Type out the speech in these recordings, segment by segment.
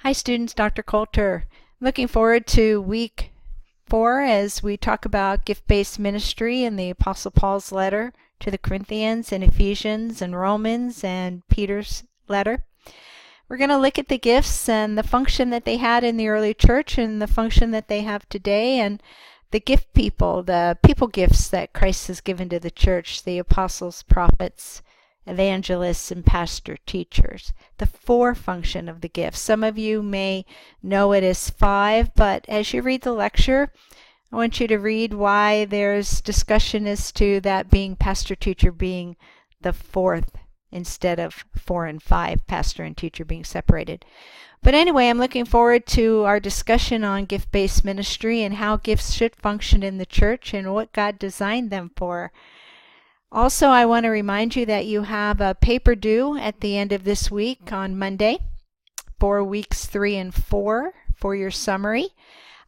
Hi students, Dr. Coulter. Looking forward to week 4 as we talk about gift-based ministry in the Apostle Paul's letter to the Corinthians and Ephesians and Romans and Peter's letter. We're going to look at the gifts and the function that they had in the early church and the function that they have today, and the gift people, the people gifts that Christ has given to the church, the apostles, prophets, evangelists, and pastor teachers. The 4 function of the gifts. Some of you may know it as 5, but as you read the lecture, I want you to read why there's discussion as to that being pastor teacher being the 4th instead of 4 and 5, pastor and teacher being separated. But anyway, I'm looking forward to our discussion on gift-based ministry and how gifts should function in the church and what God designed them for. Also, I want to remind you that you have a paper due at the end of this week on Monday for weeks 3 and 4 for your summary.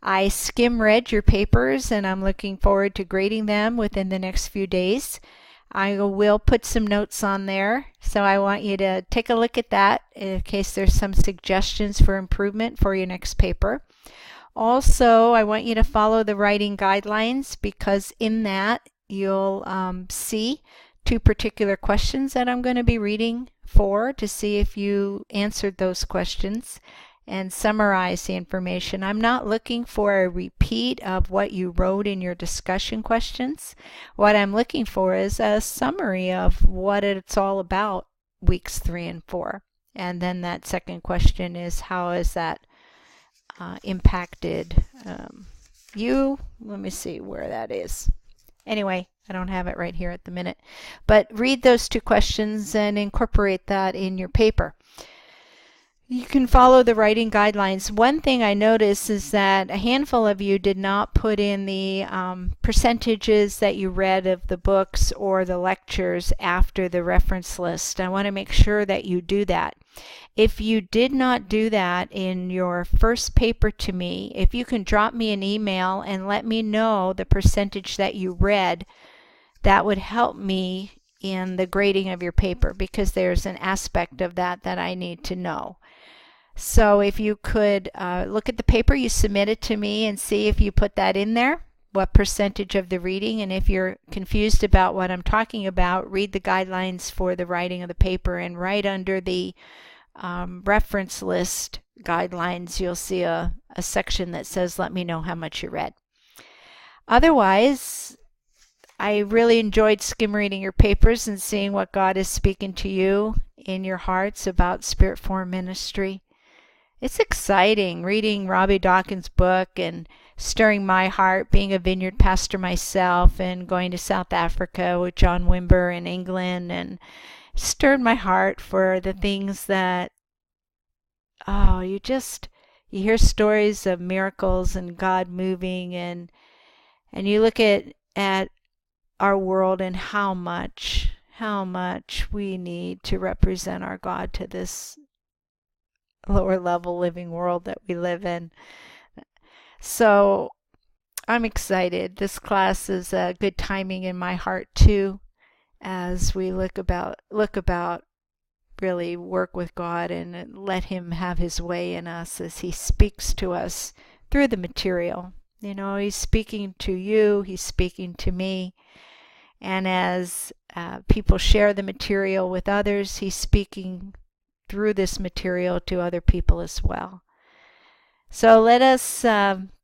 I skim read your papers and I'm looking forward to grading them within the next few days. I will put some notes on there, so I want you to take a look at that in case there's some suggestions for improvement for your next paper. Also, I want you to follow the writing guidelines because in that you'll see 2 particular questions that I'm going to be reading for to see if you answered those questions and summarize the information. I'm not looking for a repeat of what you wrote in your discussion questions. What I'm looking for is a summary of what it's all about weeks 3 and 4. And then that second question is, how has that impacted you? Let me see where that is. Anyway, I don't have it right here at the minute. But read those 2 questions and incorporate that in your paper. You can follow the writing guidelines. One thing I noticed is that a handful of you did not put in the percentages that you read of the books or the lectures after the reference list. I want to make sure that you do that. If you did not do that in your first paper to me, if you can drop me an email and let me know the percentage that you read, that would help me in the grading of your paper because there's an aspect of that that I need to know. So if you could look at the paper you submitted to me and see if you put that in there, what percentage of the reading, and if you're confused about what I'm talking about, read the guidelines for the writing of the paper, and right under the reference list guidelines you'll see a section that says let me know how much you read. Otherwise, I really enjoyed skim reading your papers and seeing what God is speaking to you in your hearts about Spirit-formed ministry. It's exciting reading Robbie Dawkins' book and stirring my heart, being a vineyard pastor myself and going to South Africa with John Wimber in England, and stirred my heart for the things that, you hear stories of miracles and God moving, and you look at our world and how much we need to represent our God to this lower level living world that we live in. So I'm excited. This class is a good timing in my heart too, as we look about really work with God and let Him have His way in us as He speaks to us through the material. You know, He's speaking to you, He's speaking to me, and as people share the material with others, He's speaking through this material to other people as well. So let us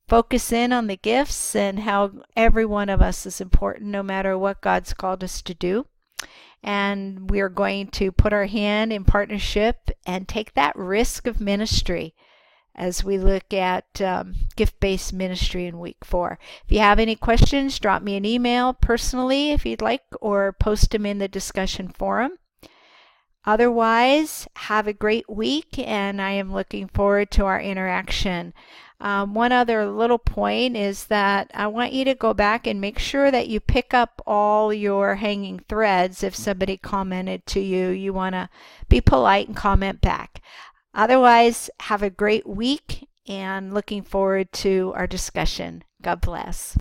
focus in on the gifts and how every one of us is important no matter what God's called us to do. And we are going to put our hand in partnership and take that risk of ministry as we look at gift-based ministry in week 4. If you have any questions, drop me an email personally if you'd like, or post them in the discussion forum. Otherwise, have a great week, and I am looking forward to our interaction. One other little point is that I want you to go back and make sure that you pick up all your hanging threads. If somebody commented to you, you want to be polite and comment back. Otherwise, have a great week, and looking forward to our discussion. God bless.